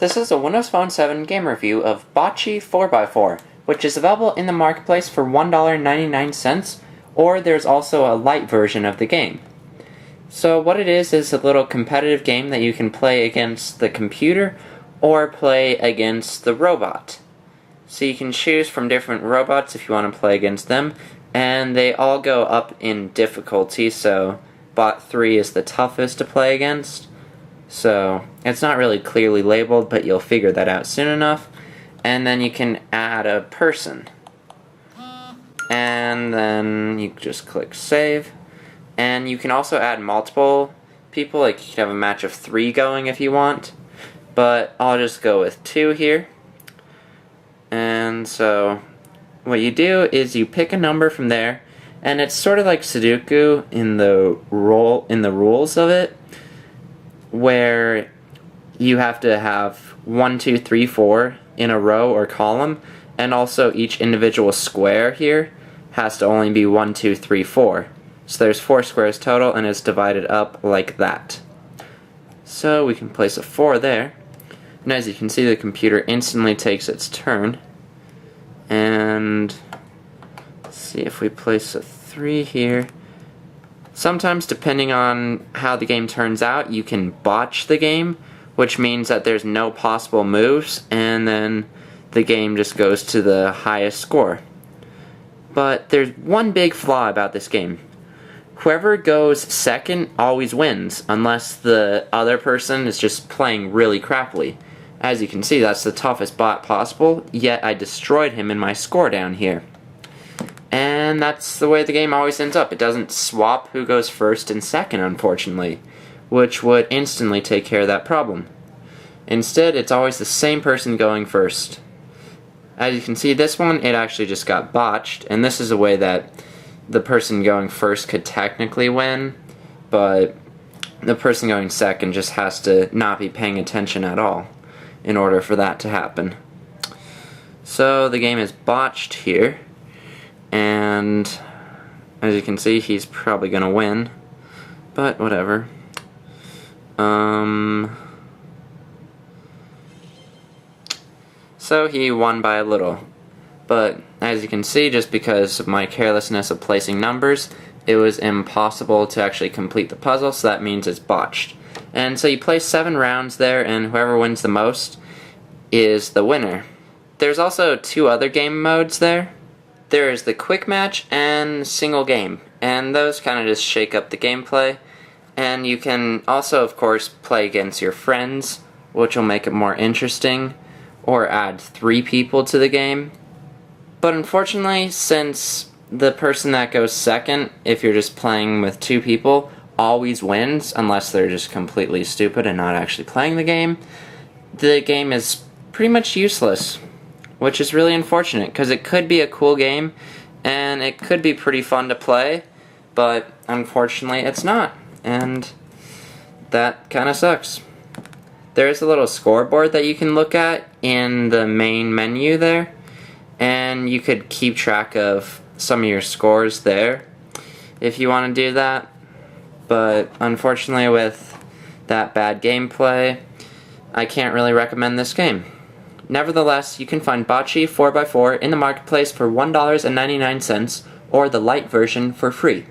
This is a Windows Phone 7 game review of Botchee 4x4, which is available in the marketplace for $1.99, or there's also a light version of the game. So what it is a little competitive game that you can play against the computer or play against the robot. So you can choose from different robots if you want to play against them, and they all go up in difficulty, so Bot 3 is the toughest to play against. So it's not really clearly labeled, but you'll figure that out soon enough. And then you can add a person. And then you just click save. And you can also add multiple people, like you can have a match of 3 going if you want. But I'll just go with 2 here. And so what you do is you pick a number from there, and it's sort of like Sudoku in the rules of it, where you have to have 1, 2, 3, 4 in a row or column, and also each individual square here has to only be 1, 2, 3, 4. So there's 4 squares total, and it's divided up like that. So we can place a 4 there, and as you can see, the computer instantly takes its turn. And let's see if we place a 3 here. Sometimes, depending on how the game turns out, you can botch the game, which means that there's no possible moves, and then the game just goes to the highest score. But there's one big flaw about this game. Whoever goes second always wins, unless the other person is just playing really crappily. As you can see, that's the toughest bot possible, yet I destroyed him in my score down here. And that's the way the game always ends up. It doesn't swap who goes first and second, unfortunately, which would instantly take care of that problem. Instead, it's always the same person going first. As you can see, this one, it actually just got botched, and this is a way that the person going first could technically win, but the person going second just has to not be paying attention at all in order for that to happen. So the game is botched here, and as you can see, he's probably gonna win, but whatever. So he won by a little, but as you can see, just because of my carelessness of placing numbers, it was impossible to actually complete the puzzle, so that means it's botched. And so you play 7 rounds there, and whoever wins the most is the winner. There's also 2 other game modes there. There is the quick match and single game, and those kind of just shake up the gameplay. And you can also, of course, play against your friends, which will make it more interesting, or add 3 people to the game. But unfortunately, since the person that goes second, if you're just playing with 2 people, always wins, unless they're just completely stupid and not actually playing the game is pretty much useless, which is really unfortunate, because it could be a cool game, and it could be pretty fun to play, but unfortunately it's not, and that kind of sucks. There's a little scoreboard that you can look at in the main menu there, and you could keep track of some of your scores there if you want to do that, but unfortunately with that bad gameplay, I can't really recommend this game. Nevertheless, you can find Botchee 4x4 in the marketplace for $1.99, or the light version for free.